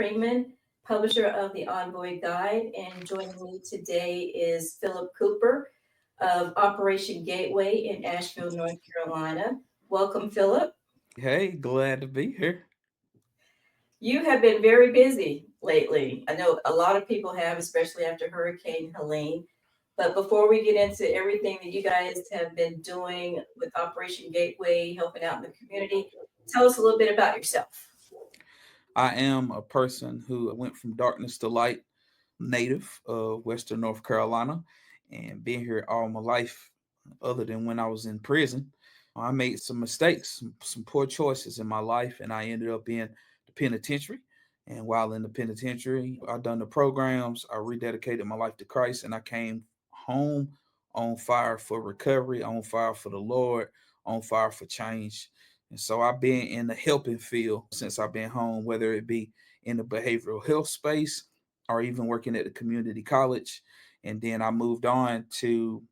Freeman, publisher of the ENVOY Guide, and joining me today is Philip Cooper of Operation Gateway in Asheville, North Carolina. Welcome, Philip. Hey, glad to be here. You have been very busy lately. I know a lot of people have, especially after Hurricane Helene. But before we get into everything that you guys have been doing with Operation Gateway, helping out in the community, tell us a little bit about yourself. I am a person who went from darkness to light, native of Western North Carolina, and been here all my life, other than when I was in prison. I made some mistakes, some poor choices in my life, and I ended up in the penitentiary. And while in the penitentiary, I done the programs, I rededicated my life to Christ, and I came home on fire for recovery, on fire for the Lord, on fire for change. And so I've been in the helping field since I've been home, whether it be in the behavioral health space or even working at the community college. And then I moved on to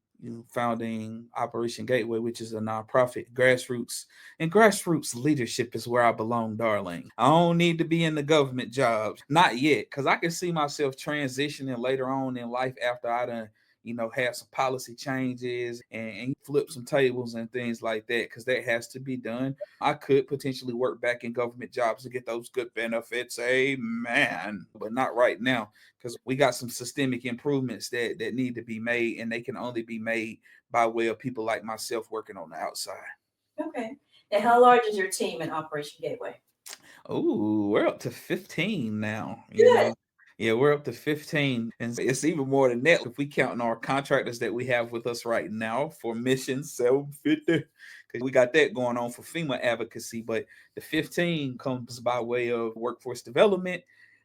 founding Operation Gateway, which is a nonprofit grassroots. And grassroots leadership is where I belong, darling. I don't need to be in the government jobs, not yet, because I can see myself transitioning later on in life after I done have some policy changes and flip some tables and things like that, because that has to be done. I could potentially work back in government jobs to get those good benefits. Amen. But not right now, because we got some systemic improvements that need to be made, and they can only be made by way of people like myself working on the outside. Okay. And how large is your team in Operation Gateway? Oh, we're up to 15 now, Good. Yeah, we're up to 15. And it's even more than that if we count our contractors that we have with us right now for Mission 750. Because we got that going on for FEMA advocacy. But the 15 comes by way of workforce development,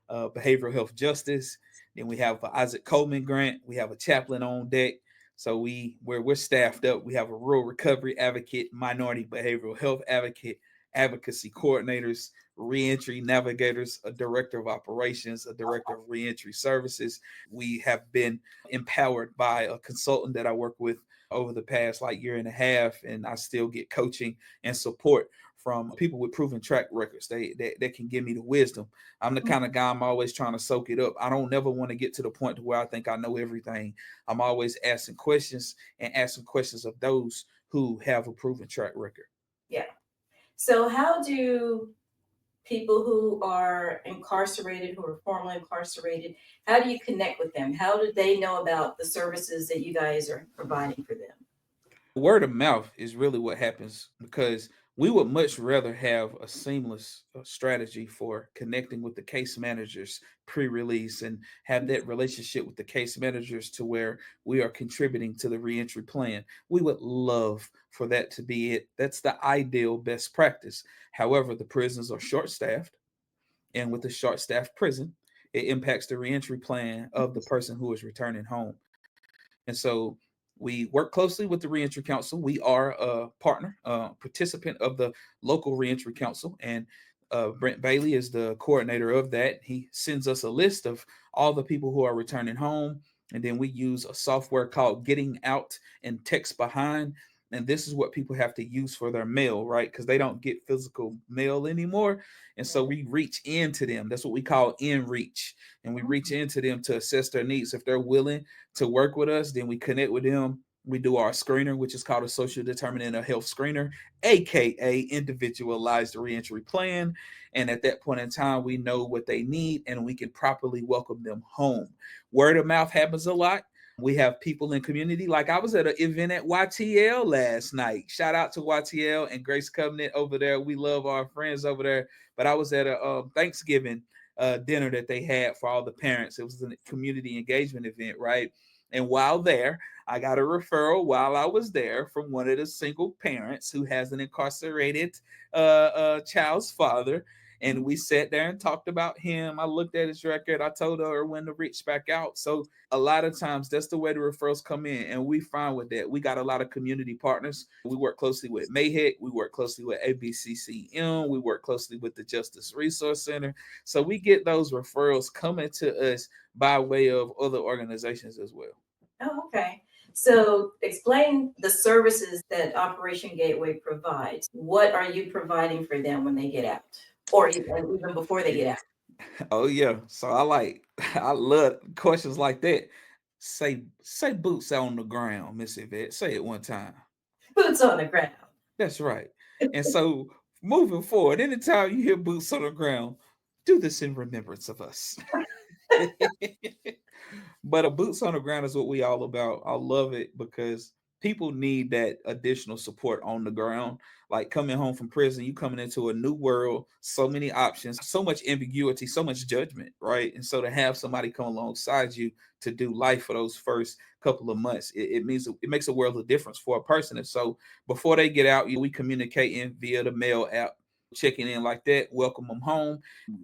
behavioral health justice. Then we have Isaac Coleman grant. We have a chaplain on deck. So we're staffed up. We have a rural recovery advocate, minority behavioral health advocate, advocacy coordinators, reentry navigators, a director of operations, a director of reentry services. We have been empowered by a consultant that I work with over the past year and a half, and I still get coaching and support from people with proven track records. They can give me the wisdom. I'm the kind of guy, I'm always trying to soak it up. I don't never want to get to the point to where I think I know everything. I'm always asking questions and asking questions of those who have a proven track record. Yeah. So, how do people who are incarcerated, who are formerly incarcerated, how do you connect with them? How do they know about the services that you guys are providing for them? Word of mouth is really what happens, because we would much rather have a seamless strategy for connecting with the case managers pre-release and have that relationship with the case managers to where we are contributing to the reentry plan. We would love for that to be it. That's the ideal best practice. However, the prisons are short staffed, and with a short staffed prison, it impacts the reentry plan of the person who is returning home. And so we work closely with the Reentry Council. We are a partner, participant of the local Reentry Council, and Brent Bailey is the coordinator of that. He sends us a list of all the people who are returning home, and then we use a software called Getting Out and Text Behind. And this is what people have to use for their mail, right? Because they don't get physical mail anymore. And so we reach into them. That's what we call in reach. And we reach into them to assess their needs. If they're willing to work with us, then we connect with them. We do our screener, which is called a social determinant of health screener, aka individualized reentry plan. And at that point in time, we know what they need and we can properly welcome them home. Word of mouth happens a lot. We have people in community. Like I was at an event at YTL last night. Shout out to YTL and Grace Covenant over there. We love our friends over there. But I was at a Thanksgiving dinner that they had for all the parents. It was a community engagement event, right? And while there, I got a referral while I was there from one of the single parents who has an incarcerated child's father. And we sat there and talked about him. I looked at his record. I told her when to reach back out. So a lot of times that's the way the referrals come in. And we find with that, we got a lot of community partners. We work closely with MAHEC. We work closely with ABCCM. We work closely with the Justice Resource Center. So we get those referrals coming to us by way of other organizations as well. Oh, okay. So explain the services that Operation Gateway provides. What are you providing for them when they get out, or even before they get out? Oh yeah. So I like I love questions like that. Say boots on the ground, Miss Yvette. Say it one time. Boots on the ground. That's right. And so moving forward, anytime you hear boots on the ground, do this in remembrance of us. But a boots on the ground is what we all about. I love it because people need that additional support on the ground. Like coming home from prison, you coming into a new world, so many options, so much ambiguity, so much judgment, right? And so to have somebody come alongside you to do life for those first couple of months, it means it makes a world of difference for a person. And so before they get out, we communicating via the mail app, checking in like that, welcome them home.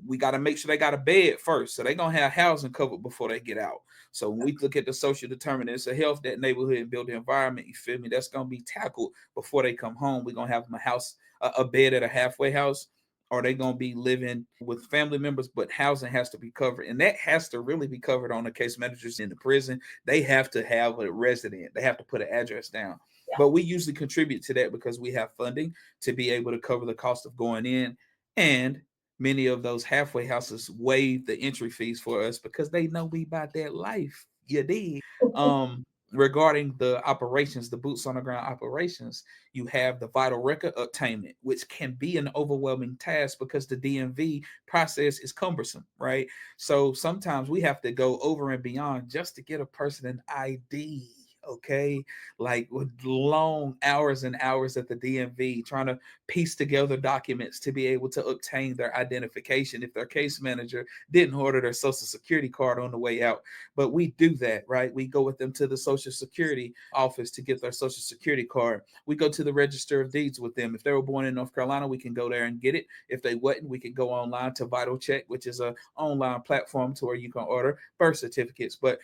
We got to make sure they got a bed first. So they're going to have housing covered before they get out. So when we look at the social determinants of health, that neighborhood and build the environment, you feel me? That's going to be tackled before they come home. We're going to have them a house, a bed at a halfway house. Or they going to be living with family members, but housing has to be covered. And that has to really be covered on the case managers in the prison. They have to have a resident. They have to put an address down. Yeah. But we usually contribute to that because we have funding to be able to cover the cost of going in. And many of those halfway houses waive the entry fees for us because they know we about that life. You did. Regarding the operations, the boots on the ground operations, you have the vital record obtainment, which can be an overwhelming task because the DMV process is cumbersome, right? So sometimes we have to go over and beyond just to get a person an ID. Okay, like with long hours and hours at the DMV trying to piece together documents to be able to obtain their identification if their case manager didn't order their social security card on the way out. But we do that, right? We go with them to the social security office to get their social security card. We go to the register of deeds with them. If they were born in North Carolina, we can go there and get it. If they wasn't, we can go online to Vital Check, which is a online platform to where you can order birth certificates. But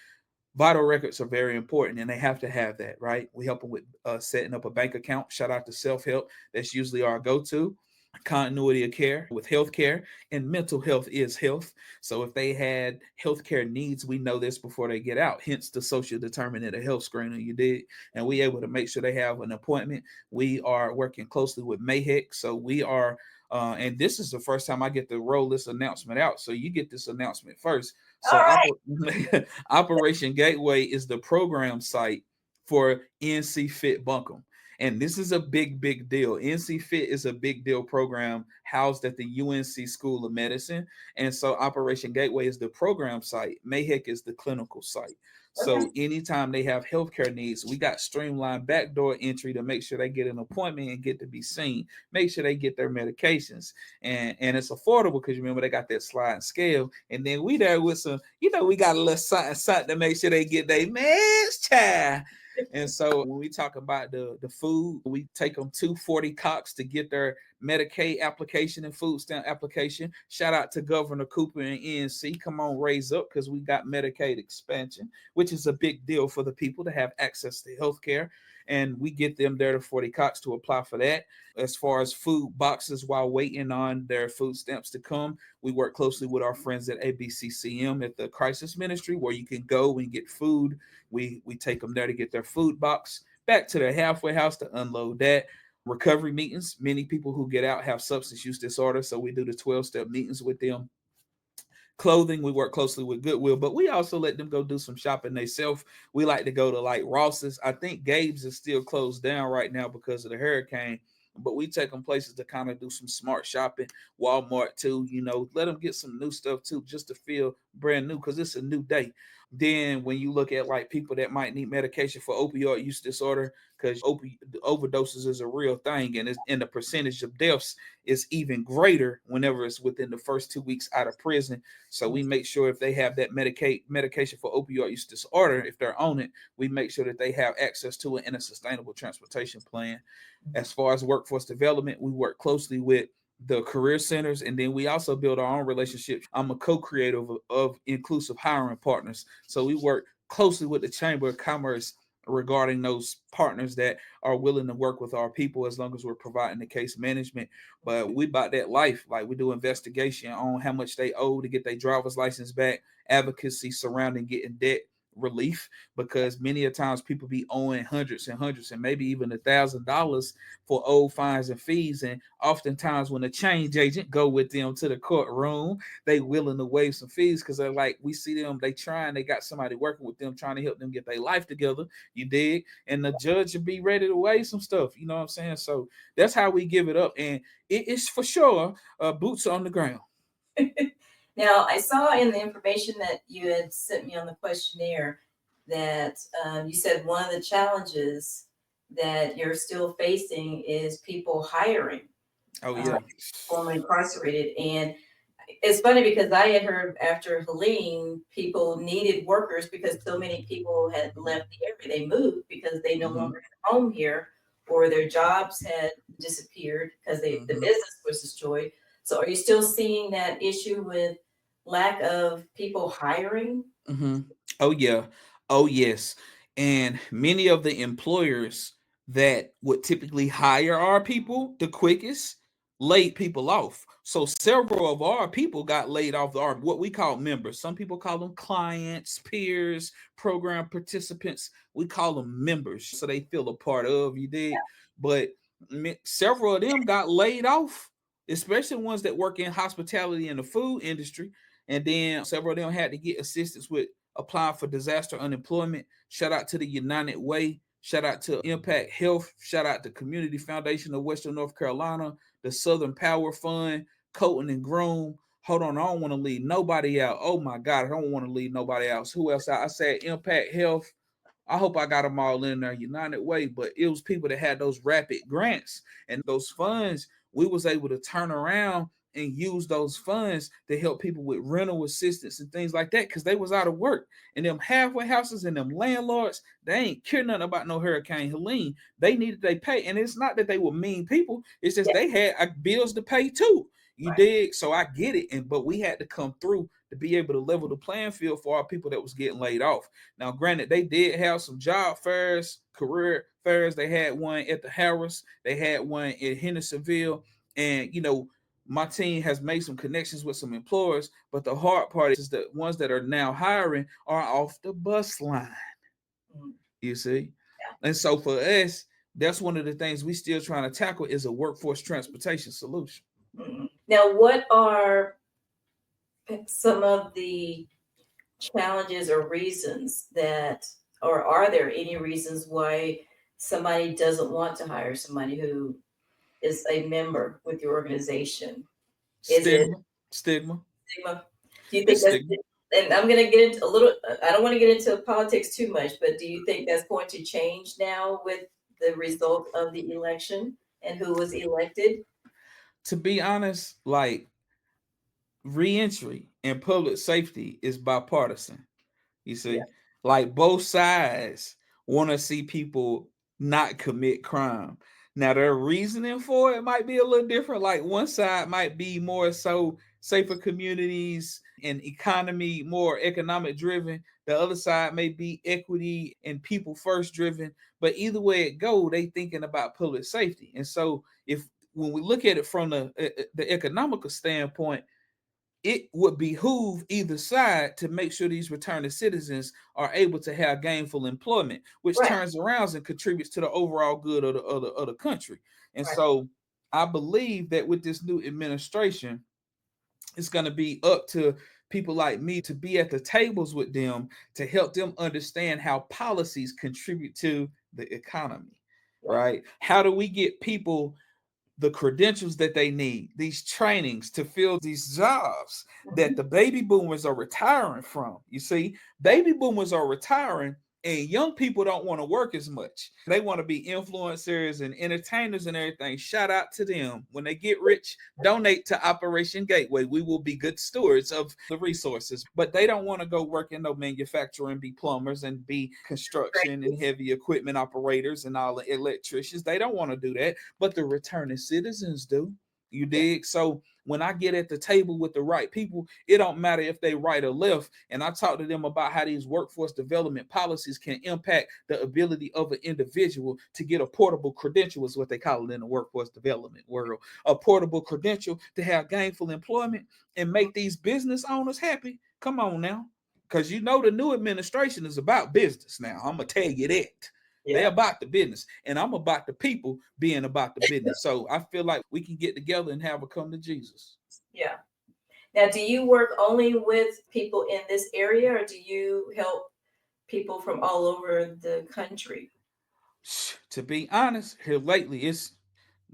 vital records are very important and they have to have that, right? We help them with setting up a bank account. Shout out to Self Help. That's usually our go to. Continuity of care with healthcare, and mental health is health. So if they had healthcare needs, we know this before they get out. Hence the social determinant of health screening you did, and we able to make sure they have an appointment. We are working closely with Mayhec, so we are. And this is the first time I get to roll this announcement out. So you get this announcement first. All So right. Operation Gateway is the program site for NC Fit Bunkum. And this is a big, big deal. NC Fit is a big deal program housed at the UNC School of Medicine. And so Operation Gateway is the program site. Mayhec is the clinical site. Okay. So anytime they have healthcare needs, we got streamlined backdoor entry to make sure they get an appointment and get to be seen. Make sure they get their medications. And it's affordable because remember they got that sliding scale. And then we there with some, we got a little something to make sure they get their meds, child. And so when we talk about the food, we take them to 40 Cox to get their Medicaid application and food stamp application. Shout out to Governor Cooper and ENC. Come on, raise up because we got Medicaid expansion, which is a big deal for the people to have access to health care. And we get them there to 40 Cox to apply for that. As far as food boxes while waiting on their food stamps to come, we work closely with our friends at ABCCM at the Crisis Ministry, where you can go and get food. We take them there to get their food box, back to their halfway house to unload that. Recovery meetings. Many people who get out have substance use disorder, so we do the 12-step meetings with them. Clothing, we work closely with Goodwill, but we also let them go do some shopping themselves. We like to go to like Ross's. I think Gabe's is still closed down right now because of the hurricane, but we take them places to kind of do some smart shopping. Walmart too, let them get some new stuff too, just to feel brand new because it's a new day. Then when you look at like people that might need medication for opioid use disorder, because overdoses is a real thing, and the percentage of deaths is even greater whenever it's within the first 2 weeks out of prison. So we make sure if they have that medication for opioid use disorder, if they're on it, we make sure that they have access to it in a sustainable transportation plan. As far as workforce development, we work closely with the career centers, and then we also build our own relationships. I'm a co-creator of inclusive hiring partners, so we work closely with the Chamber of Commerce regarding those partners that are willing to work with our people as long as we're providing the case management. But we about that life. Like we do investigation on how much they owe to get their driver's license back, advocacy surrounding getting debt relief, because many a times people be owing hundreds and hundreds and maybe even $1,000 for old fines and fees. And oftentimes when a change agent go with them to the courtroom, they willing to waive some fees because they're like, we see them, they got somebody working with them trying to help them get their life together. You dig? And the judge would be ready to waive some stuff. You know what I'm saying? So that's how we give it up. And it is for sure boots on the ground. Now, I saw in the information that you had sent me on the questionnaire that you said one of the challenges that you're still facing is people hiring Oh uh, yeah. formerly incarcerated. And it's funny because I had heard after Helene, people needed workers because so many people had left the area. They moved because they no Mm-hmm. longer had a home here, or their jobs had disappeared because the Mm-hmm. business was destroyed. So are you still seeing that issue with lack of people hiring? Mm-hmm. Oh yeah. Oh yes. And many of the employers that would typically hire our people the quickest laid people off. So several of our people got laid off. Our what we call members. Some people call them clients, peers, program participants. We call them members, so they feel a part of. You did, but several of them got laid off, especially ones that work in hospitality and the food industry. And then several of them had to get assistance with applying for disaster unemployment. Shout out to the United Way. Shout out to Impact Health. Shout out to Community Foundation of Western North Carolina, the Southern Power Fund, Colton and Groom. Hold on, I don't want to leave nobody out. Oh my God, I don't want to leave nobody else. Who else? I said Impact Health. I hope I got them all in there United Way, but it was people that had those rapid grants and those funds. We was able to turn around and use those funds to help people with rental assistance and things like that because they was out of work. And them halfway houses and them landlords, they ain't care nothing about no Hurricane Helene. They needed they pay, and it's not that they were mean people. It's just Yeah, they had bills to pay too. You right. dig? So I get it, and but we had to come through to be able to level the playing field for our people that was getting laid off. Now, granted, they did have some job fairs, career fairs. They had one at the Harris. They had one in Hendersonville. And, my team has made some connections with some employers. But the hard part is the ones that are now hiring are off the bus line, Mm, you see? And so for us, that's one of the things we still trying to tackle is a workforce transportation solution. mm. Now, what are some of the challenges or reasons that, or are there any reasons why somebody doesn't want to hire somebody who is a member with your organization? Is it Stigma, stigma. stigma? Do you think It's that's, stigma. and I'm going to get into a little, I don't want to get into politics too much, but do you think that's going to change now with the result of the election and who was elected? To be honest, like reentry and public safety is bipartisan. You Yeah, see, like both sides want to see people not commit crime. Now, their reasoning for it might be a little different. Like one side might be more so safer communities and economy, more economic driven. The other side may be equity and people first driven. But either way it go, they thinking about public safety. And so, if when we look at it from the economical standpoint, it would behoove either side to make sure these returning citizens are able to have gainful employment, which right, turns around and contributes to the overall good of the country. And right, so I believe that with this new administration, it's going to be up to people like me to be at the tables with them to help them understand how policies contribute to the economy, right. right? How do we get people the credentials that they need, these trainings to fill these jobs that Mhm. the baby boomers are retiring from? You see, baby boomers are retiring, and young people don't want to work as much. They want to be influencers and entertainers and everything. Shout out to them. When they get rich, donate to Operation Gateway. We will be good stewards of the resources. But they don't want to go work in no manufacturing, be plumbers and be construction and heavy equipment operators and all the electricians. They don't want to do that, but the returning citizens do. You Yeah, dig? So when I get at the table with the right people, it don't matter if they right or left. And I talk to them about how these workforce development policies can impact the ability of an individual to get a portable credential, is what they call it in the workforce development world. A portable credential to have gainful employment and make these business owners happy. Come on now. because you know the new administration is about business now. I'm gonna tell you that. They're Yeah. about the business, and I'm about the people being about the business. So I feel like we can get together and have a come to Jesus. Yeah. Now, do you work only with people in this area, or do you help people from all over the country? To be honest, here lately, it's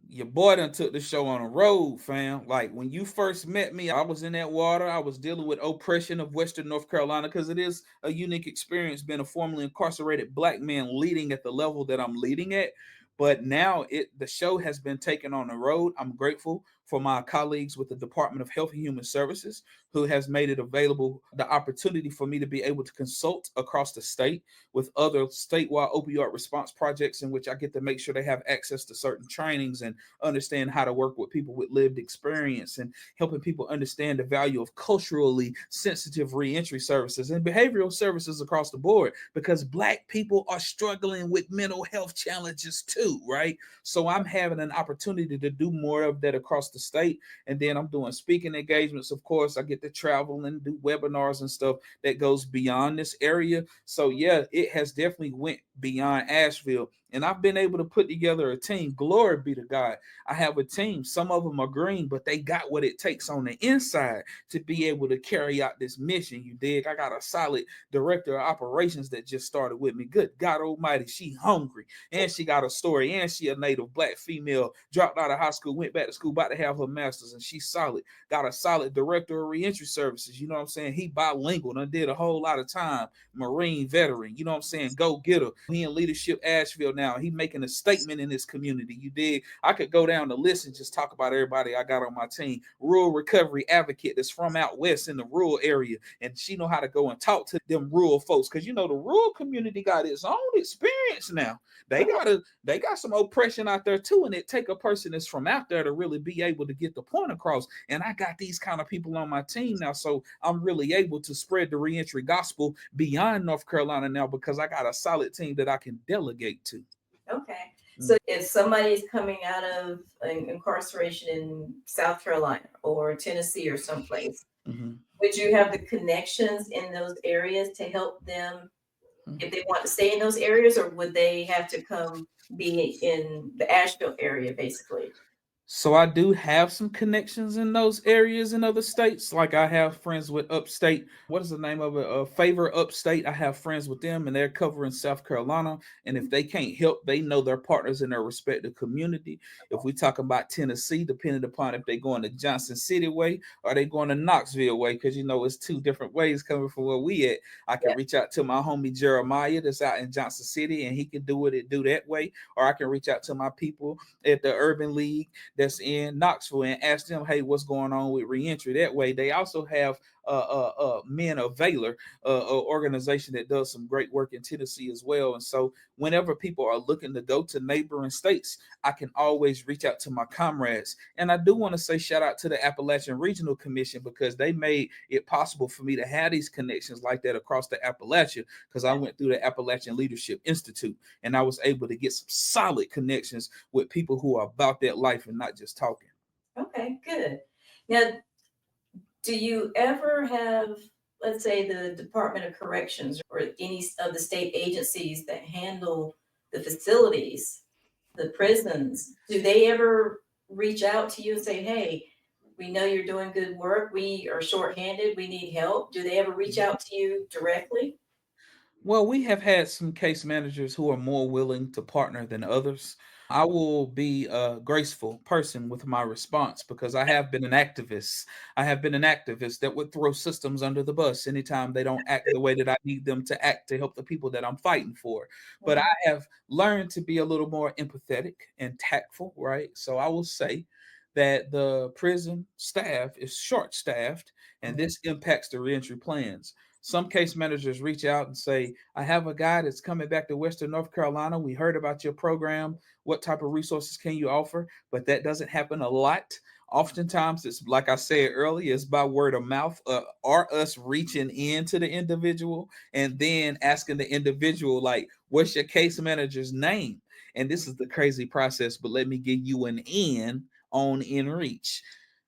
your boy done took the show on the road, fam. Like when you first met me, I was in that water. I was dealing with oppression of Western North Carolina because it is a unique experience being a formerly incarcerated black man leading at the level that I'm leading at. But now the show has been taken on the road. I'm grateful for my colleagues with the Department of Health and Human Services who has made it available the opportunity for me to be able to consult across the state with other statewide opioid response projects in which I get to make sure they have access to certain trainings and understand how to work with people with lived experience and helping people understand the value of culturally sensitive reentry services and behavioral services across the board because black people are struggling with mental health challenges too, right? So I'm having an opportunity to do more of that across the state. And then I'm doing speaking engagements. Of course, I get to travel and do webinars and stuff that goes beyond this area. So yeah, it has definitely went beyond Asheville. And I've been able to put together a team. Glory be to God. I have a team. Some of them are green, but they got what it takes on the inside to be able to carry out this mission. You dig? I got a solid director of operations that just started with me. Good God Almighty, she hungry and she got a story and she a native black female, dropped out of high school, went back to school, about to have her master's, and she's solid. Got a solid director of reentry services. You know what I'm saying? He bilingual and did a whole lot of time. Marine veteran. You know what I'm saying? Go get her. He in leadership Asheville now. He making a statement in this community. You dig? I could go down the list and just talk about everybody I got on my team. Rural recovery advocate that's from out west in the rural area, and she know how to go and talk to them rural folks because you know the rural community got its own experience now. They got some oppression out there too, and it take a person that's from out there to really be able to get the point across. And I got these kind of people on my team now, so I'm really able to spread the reentry gospel beyond North Carolina now because I got a solid team that I can delegate to. Okay. So if somebody's coming out of incarceration in South Carolina or Tennessee or someplace, Mhm. would you have the connections in those areas to help them if they want to stay in those areas, or would they have to come be in the Asheville area, basically? So I do have some connections in those areas in other states. Like I have friends with Upstate. What is the name of it? Favor Upstate. I have friends with them, and they're covering South Carolina. And if they can't help, they know their partners in their respective community. If we talk about Tennessee, depending upon if they're going to Johnson City way or they going to Knoxville way, because you know it's two different ways coming from where we at. I can Yeah. reach out to my homie Jeremiah that's out in Johnson City, and he can do it do that way. Or I can reach out to my people at the Urban League that's in Knoxville and ask them, hey, what's going on with reentry? That way, they also have Men of Valor, organization that does some great work in Tennessee as well. And so, whenever people are looking to go to neighboring states, I can always reach out to my comrades. And I do want to say shout out to the Appalachian Regional Commission because they made it possible for me to have these connections like that across the Appalachia because I went through the Appalachian Leadership Institute and I was able to get some solid connections with people who are about that life and not just talking. Okay, good. Now, do you ever have, let's say, the Department of Corrections or any of the state agencies that handle the facilities, the prisons, do they ever reach out to you and say, hey, we know you're doing good work. We are shorthanded. We need help. Do they ever reach out to you directly? Well, we have had some case managers who are more willing to partner than others. I will be a graceful person with my response because I have been an activist. I have been an activist that would throw systems under the bus anytime they don't act the way that I need them to act to help the people that I'm fighting for. But I have learned to be a little more empathetic and tactful, right? So I will say that the prison staff is short staffed, and this impacts the reentry plans. Some case managers reach out and say, I have a guy that's coming back to Western North Carolina. We heard about your program. What type of resources can you offer? But that doesn't happen a lot. Oftentimes, it's like I said earlier, it's by word of mouth or us reaching into the individual and then asking the individual, like, what's your case manager's name? And this is the crazy process, but let me give you an on in reach.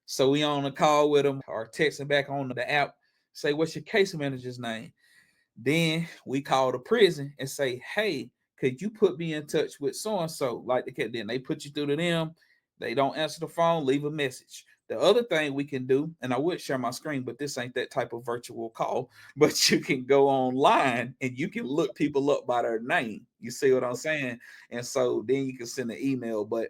So we on a call with them or texting back on the app Say, what's your case manager's name? Then we call the prison and say, hey, could you put me in touch with so and so? Like then they put you through to them. They don't answer the phone, leave a message. The other thing we can do, and I would share my screen, but this ain't that type of virtual call, but you can go online and you can look people up by their name. You see what I'm saying? And so then you can send an email. But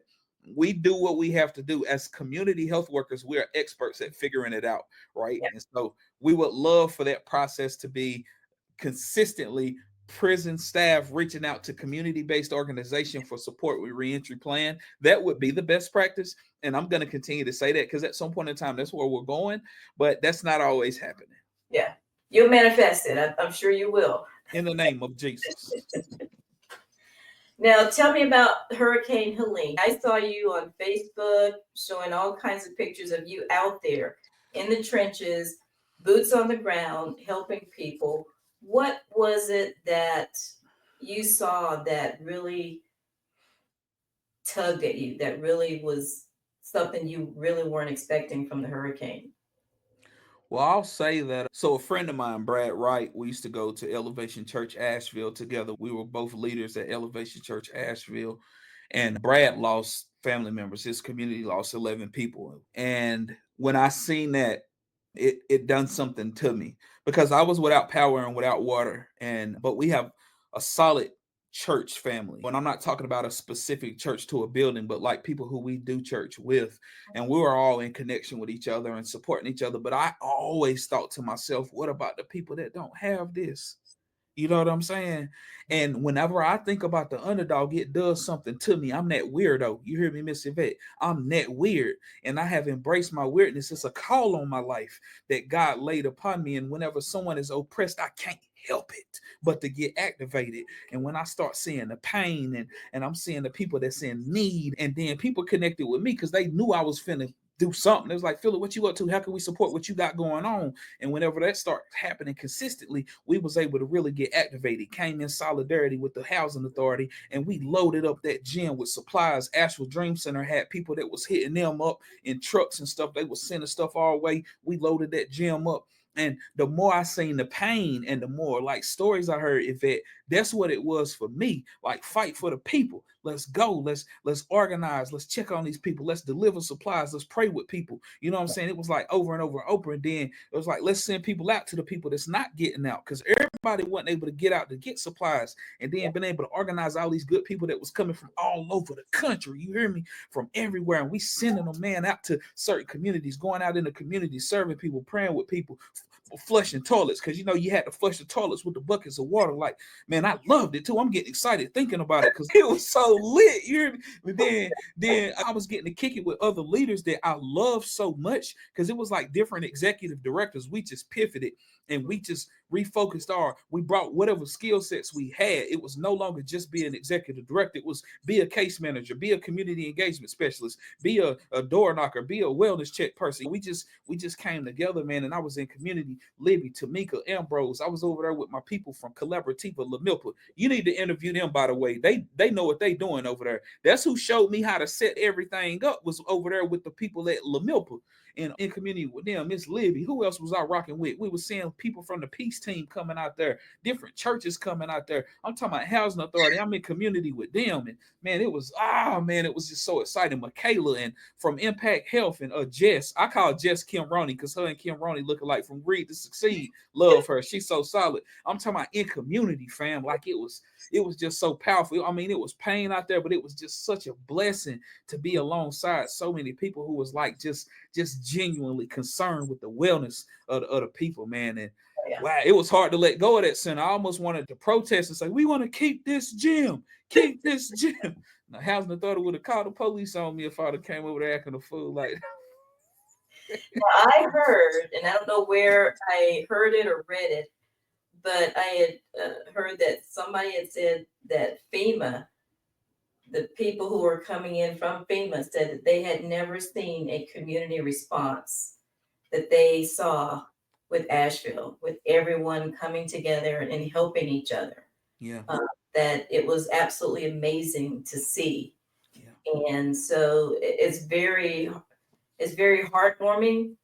we do what we have to do as community health workers. We're experts at figuring it out, right? Yeah. And so we would love for that process to be consistently prison staff reaching out to community-based organization for support with reentry plan. That would be the best practice, and I'm going to continue to say that because at some point in time that's where we're going, but that's not always happening. Yeah, you'll manifest it. I'm sure you will. In the name of Jesus. Now, tell me about Hurricane Helene. I saw you on Facebook showing all kinds of pictures of you out there in the trenches, boots on the ground, helping people. What was it that you saw that really tugged at you, that really was something you really weren't expecting from the hurricane? Well, I'll say that. So, a friend of mine, Brad Wright, we used to go to Elevation Church Asheville together. We were both leaders at Elevation Church Asheville, and Brad lost family members. His community lost 11 people. And when I seen that, it done something to me because I was without power and without water. But we have a solid church family. When I'm not talking about a specific church to a building, but like people who we do church with, and we were all in connection with each other and supporting each other. But I always thought to myself, what about the people that don't have this? You know what I'm saying? And whenever I think about the underdog, it does something to me. I'm that weirdo. You hear me, Miss Yvette? I'm that weird. And I have embraced my weirdness. It's a call on my life that God laid upon me. And whenever someone is oppressed, I can't help it but to get activated. And when I start seeing the pain and I'm seeing the people that's in need, and then people connected with me because they knew I was finna do something. It was like, Philip, what you up to? How can we support what you got going on? And whenever that started happening consistently, we was able to really get activated, came in solidarity with the housing authority, and we loaded up that gym with supplies. Asheville Dream Center had people that was hitting them up in trucks and stuff. They was sending stuff our way. We loaded that gym up. And the more I seen the pain and the more like stories I heard, Yvette, that's what it was for me. Like, fight for the people. Let's go. Let's organize. Let's check on these people. Let's deliver supplies. Let's pray with people. You know what I'm saying? It was like over and over and over. And then it was like, let's send people out to the people that's not getting out, because everybody wasn't able to get out to get supplies. And then being able to organize all these good people that was coming from all over the country. You hear me? From everywhere. And we sending them, man, out to certain communities, going out in the community, serving people, praying with people, flushing toilets, because you had to flush the toilets with the buckets of water. Like, man, I loved it too. I'm getting excited thinking about it because it was so lit. You hear me? But then I was getting to kick it with other leaders that I love so much, because it was like different executive directors. We just pivoted and we just refocused we brought whatever skill sets we had. It was no longer just be an executive director. It was be a case manager, be a community engagement specialist, be a door knocker, be a wellness check person. We just came together, man. And I was in community. Libby, Tamika, Ambrose. I was over there with my people from Collaborativa La Milpa. You need to interview them, by the way. They know what they doing over there. That's who showed me how to set everything up, was over there with the people at La Milpa. And in community with them, Miss Libby. Who else was I rocking with? We were seeing people from the peace team coming out there, different churches coming out there. I'm talking about housing authority. I'm in community with them. And man, it was just so exciting. Michaela and from Impact Health and Jess. I call Jess Kim Roney because her and Kim Roney look alike from Read to Succeed. Love her. She's so solid. I'm talking about in community, fam. Like, it was just so powerful. I mean, it was pain out there, but it was just such a blessing to be alongside so many people who was like just genuinely concerned with the wellness of the people, man. And wow, it was hard to let go of that center. I almost wanted to protest and say, we want to keep this gym. Now, housing authority would have called the police on me if I'd have came over there acting a fool. Like, Now, I heard, and I don't know where I heard it or read it, but I had heard that somebody had said that FEMA, the people who were coming in from FEMA, said that they had never seen a community response that they saw with Asheville, with everyone coming together and helping each other. yeah. That it was absolutely amazing to see. Yeah. And so it's very heartwarming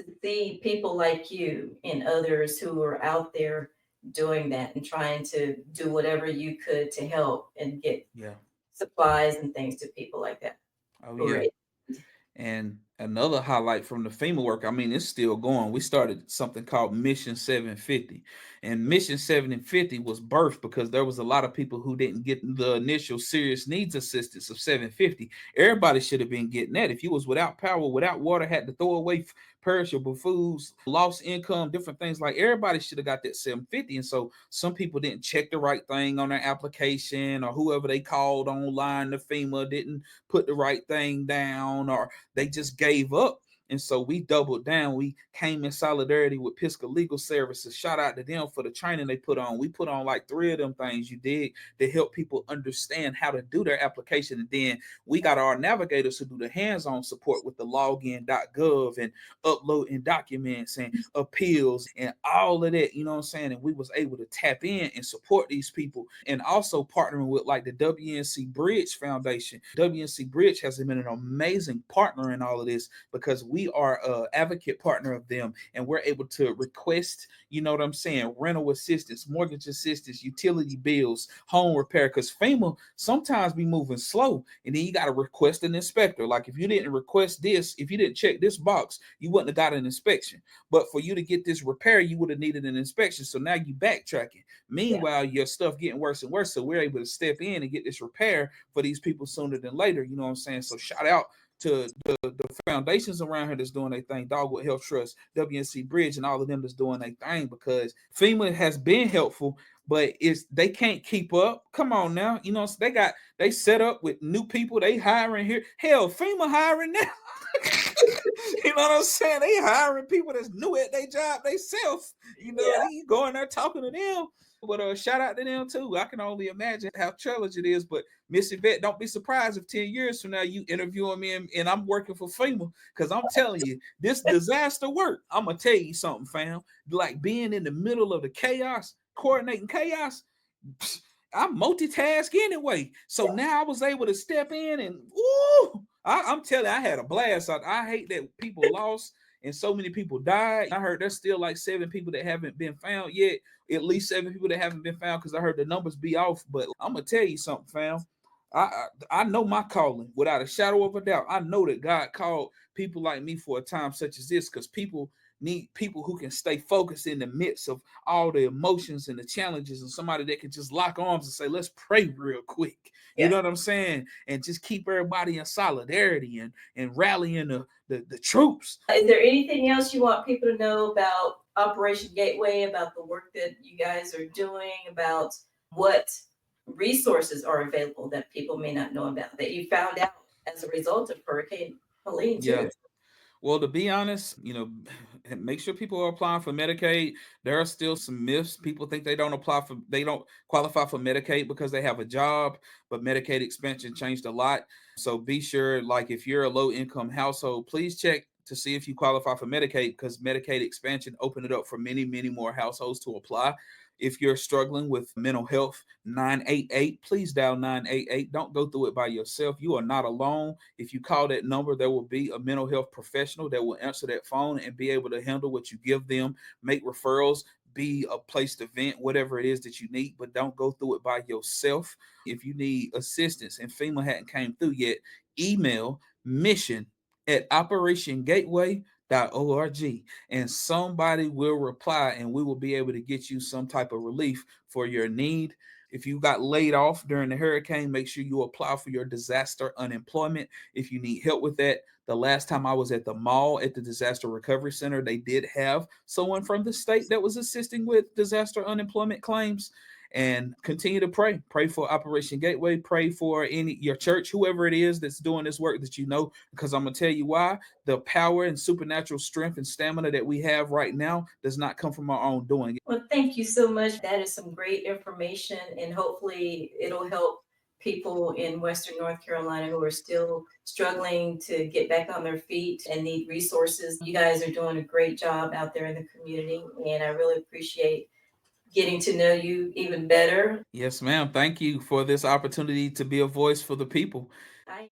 to see people like you and others who are out there doing that and trying to do whatever you could to help and get Yeah. supplies and things to people like that Oh who are yeah. And another highlight from the FEMA work, I mean, it's still going. We started something called Mission 750. And Mission 750 was birthed because there was a lot of people who didn't get the initial serious needs assistance of 750. Everybody should have been getting that. If you was without power, without water, had to throw away perishable foods, lost income, different things, like everybody should have got that 750. And so some people didn't check the right thing on their application, or whoever they called online, the FEMA didn't put the right thing down, or they just gave up. And so we doubled down. We came in solidarity with Pisca Legal Services. Shout out to them for the training they put on. We put on like 3 of them things you did to help people understand how to do their application. And then we got our navigators who do the hands-on support with the login.gov and uploading documents and appeals and all of that. You know what I'm saying? And we was able to tap in and support these people, and also partnering with like the WNC Bridge Foundation. WNC Bridge has been an amazing partner in all of this because we are a advocate partner of them, and we're able to request, you know what I'm saying, rental assistance, mortgage assistance, utility bills, home repair, because FEMA sometimes be moving slow, and then you got to request an inspector. Like if you didn't request this, if you didn't check this box, you wouldn't have got an inspection. But for you to get this repair, you would have needed an inspection. So now you backtracking. Yeah. Meanwhile, your stuff getting worse and worse. So we're able to step in and get this repair for these people sooner than later. You know what I'm saying? So shout out to the foundations around here that's doing their thing, Dogwood Health Trust, WNC Bridge, and all of them that's doing their thing, because FEMA has been helpful, but it's they can't keep up. Come on now, you know they set up with new people. They hiring here. Hell, FEMA hiring now. You know what I'm saying? They hiring people that's new at their job they self. You know, Yeah. they going there talking to them. But shout out to them too. I can only imagine how challenging it is. But Miss Yvette, don't be surprised if 10 years from now you interviewing me and I'm working for FEMA. Because I'm telling you, this disaster work. I'm gonna tell you something, fam. Like being in the middle of the chaos, coordinating chaos. I'm multitask anyway. So now I was able to step in and I'm telling you, I had a blast. I hate that people lost and so many people died. I heard there's still like 7 people that haven't been found yet. At least 7 people that haven't been found, because I heard the numbers be off. But I'm gonna tell you something, fam. I know my calling without a shadow of a doubt. I know that God called people like me for a time such as this, because people need people who can stay focused in the midst of all the emotions and the challenges, and somebody that can just lock arms and say, let's pray real quick. You Yeah. know what I'm saying? And just keep everybody in solidarity and rallying the troops. Is there anything else you want people to know about Operation Gateway, about the work that you guys are doing, about what resources are available that people may not know about, that you found out as a result of Hurricane Helene Yeah. too? Well, to be honest, make sure people are applying for Medicaid. There are still some myths. People think they don't qualify for Medicaid because they have a job, but Medicaid expansion changed a lot. So be sure, like if you're a low income household, please check to see if you qualify for Medicaid, because Medicaid expansion opened it up for many, many more households to apply. If you're struggling with mental health, 988, please dial 988. Don't go through it by yourself. You are not alone. If you call that number, there will be a mental health professional that will answer that phone and be able to handle what you give them, make referrals, be a place to vent, whatever it is that you need, but don't go through it by yourself. If you need assistance and FEMA hadn't came through yet, email mission@operationgateway.org, and somebody will reply, and we will be able to get you some type of relief for your need. If you got laid off during the hurricane, make sure you apply for your disaster unemployment if you need help with that. The last time I was at the mall at the Disaster Recovery Center, they did have someone from the state that was assisting with disaster unemployment claims. And continue to pray. Pray for Operation Gateway. Pray for your church, whoever it is that's doing this work that you know, because I'm gonna tell you why. The power and supernatural strength and stamina that we have right now does not come from our own doing. Well, thank you so much. That is some great information, and hopefully it'll help people in Western North Carolina who are still struggling to get back on their feet and need resources. You guys are doing a great job out there in the community, and I really appreciate getting to know you even better. Yes, ma'am. Thank you for this opportunity to be a voice for the people. I